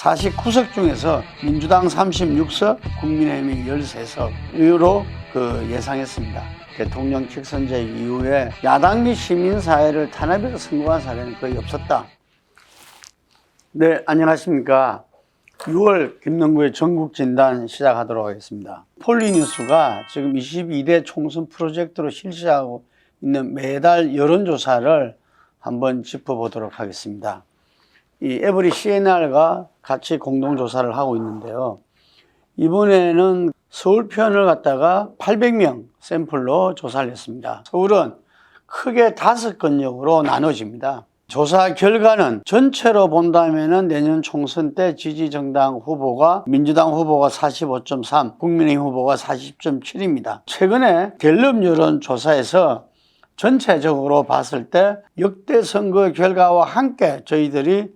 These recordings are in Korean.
49석 중에서 민주당 36석, 국민의힘이 13석으로 예상했습니다. 대통령 직선제 이후에 야당 및 시민사회를 탄압해서 선거한 사례는 거의 없었다. 네, 안녕하십니까. 6월 김남구의 전국진단 시작하도록 하겠습니다. 폴리뉴스가 지금 22대 총선 프로젝트로 실시하고 있는 매달 여론조사를 한번 짚어보도록 하겠습니다. 이 에브리 CNR과 같이 공동조사를 하고 있는데요. 이번에는 서울 편을 갖다가 800명 샘플로 조사를 했습니다. 서울은 크게 5권역으로 나눠집니다. 조사 결과는 전체로 본다면 내년 총선 때 지지정당 후보가 민주당 후보가 45.3, 국민의힘 후보가 40.7입니다. 최근에 갤럽 여론조사에서 전체적으로 봤을 때 역대 선거 결과와 함께 저희들이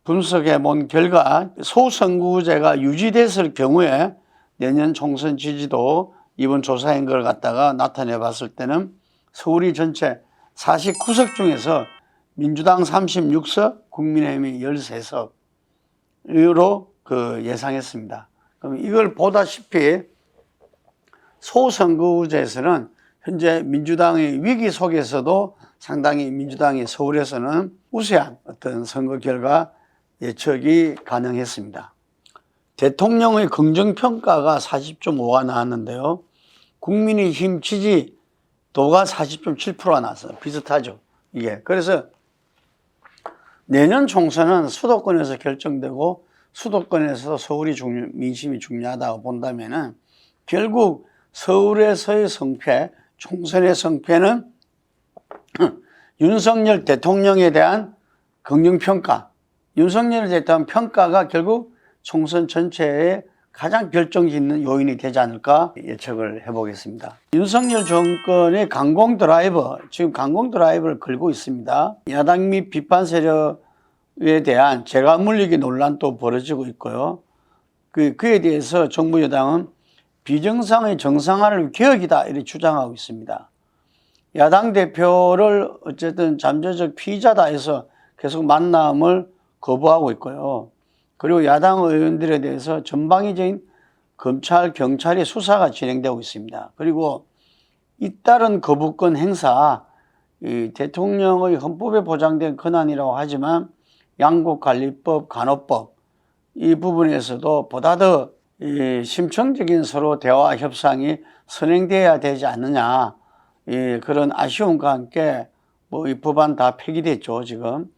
분석해 본 결과 소선거구제가 유지됐을 경우에 내년 총선 지지도 이번 조사한 걸 갖다가 나타내 봤을 때는 서울이 전체 49석 중에서 민주당 36석, 국민의힘이 13석으로 예상했습니다. 그럼 이걸 보다시피 소선거구제에서는 현재 민주당의 위기 속에서도 상당히 민주당이 서울에서는 우세한 어떤 선거 결과 예측이 가능했습니다. 대통령의 긍정평가가 40.5가 나왔는데요. 국민의힘 지지도가 40.7%가 나왔어요. 비슷하죠. 이게. 그래서 내년 총선은 수도권에서 결정되고 수도권에서 서울이 민심이 중요하다고 본다면은 결국 서울에서의 성패, 총선의 성패는 윤석열 대통령에 대한 긍정평가, 윤석열에 대한 평가가 결국 총선 전체에 가장 결정짓는 요인이 되지 않을까 예측을 해보겠습니다. 윤석열 정권의 강공 드라이버, 지금 강공 드라이버를 걸고 있습니다. 야당 및 비판 세력에 대한 재가 물리기 논란도 벌어지고 있고요. 그에 대해서 정부 여당은 비정상의 정상화를 개혁이다 이렇게 주장하고 있습니다. 야당 대표를 어쨌든 잠재적 피의자다 해서 계속 만남을 거부하고 있고요. 그리고 야당 의원들에 대해서 전방위적인 검찰, 경찰의 수사가 진행되고 있습니다. 그리고 잇따른 거부권 행사, 이 대통령의 헌법에 보장된 권한이라고 하지만 양국관리법, 간호법 이 부분에서도 보다 더 심층적인 서로 대화 협상이 선행돼야 되지 않느냐, 그런 아쉬움과 함께 이 법안 다 폐기됐죠 지금.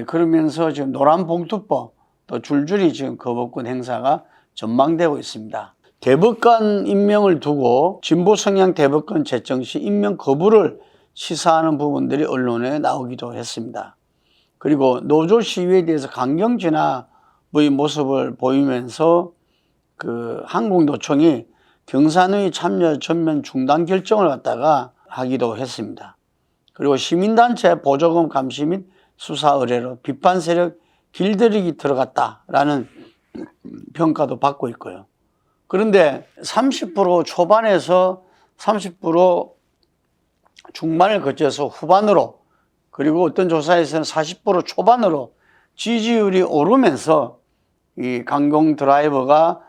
그러면서 지금 노란봉투법 또 줄줄이 지금 거부권 행사가 전망되고 있습니다. 대법관 임명을 두고 진보 성향 대법관 제청 시 임명 거부를 시사하는 부분들이 언론에 나오기도 했습니다. 그리고 노조 시위에 대해서 강경 진압의 모습을 보이면서 한국노총이 경산의 참여 전면 중단 결정을 갖다가 하기도 했습니다. 그리고 시민단체 보조금 감시 및 수사 의뢰로 비판 세력 길들이기 들어갔다라는 평가도 받고 있고요. 그런데 30% 초반에서 30% 중반을 거쳐서 후반으로, 그리고 어떤 조사에서는 40% 초반으로 지지율이 오르면서 이 강공 드라이버가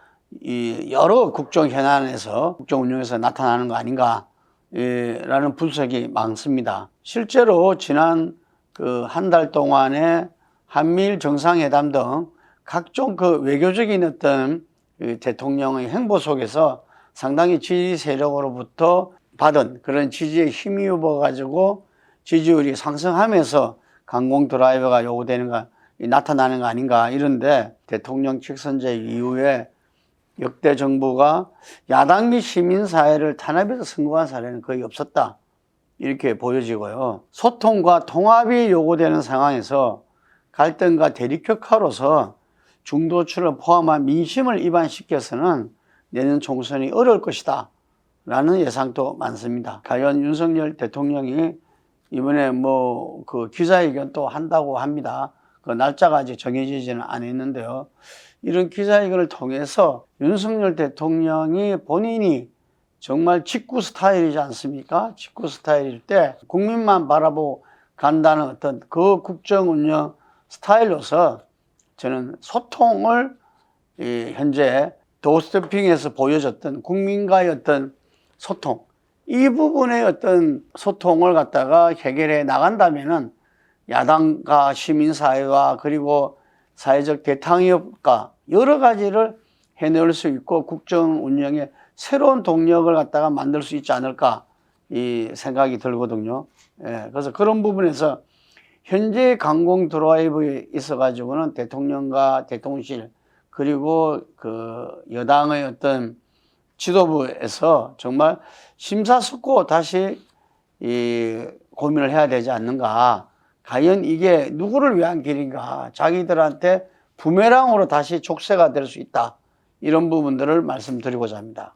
여러 국정 현안에서 국정 운영에서 나타나는 거 아닌가 라는 분석이 많습니다. 실제로 지난 한 달 동안에 한미일 정상회담 등 각종 외교적인 어떤 대통령의 행보 속에서 상당히 지지 세력으로부터 받은 그런 지지에 힘입어 가지고 지지율이 상승하면서 강공 드라이버가 나타나는 거 아닌가 이런데, 대통령 직선제 이후에 역대 정부가 야당 및 시민사회를 탄압해서 선거한 사례는 거의 없었다 이렇게 보여지고요. 소통과 통합이 요구되는 상황에서 갈등과 대립격화로서 중도층을 포함한 민심을 이반시켜서는 내년 총선이 어려울 것이다 라는 예상도 많습니다. 과연 윤석열 대통령이 이번에 기자회견 또 한다고 합니다. 그 날짜가 아직 정해지지는 않았는데요. 이런 기자회견을 통해서 윤석열 대통령이 본인이 정말 직구 스타일이지 않습니까? 직구 스타일일 때 국민만 바라보고 간다는 어떤 그 국정 운영 스타일로서 저는 소통을 현재 도스태핑에서 보여줬던 국민과의 어떤 소통, 이 부분의 어떤 소통을 갖다가 해결해 나간다면은 야당과 시민사회와 그리고 사회적 대탕협과 여러 가지를 해낼 수 있고 국정 운영에 새로운 동력을 갖다가 만들 수 있지 않을까 이 생각이 들거든요. 그래서 그런 부분에서 현재 강공 드라이브에 있어 가지고는 대통령과 대통령실 그리고 그 여당의 어떤 지도부에서 정말 심사숙고 다시 고민을 해야 되지 않는가. 과연 이게 누구를 위한 길인가. 자기들한테 부메랑으로 다시 족쇄가 될 수 있다. 이런 부분들을 말씀드리고자 합니다.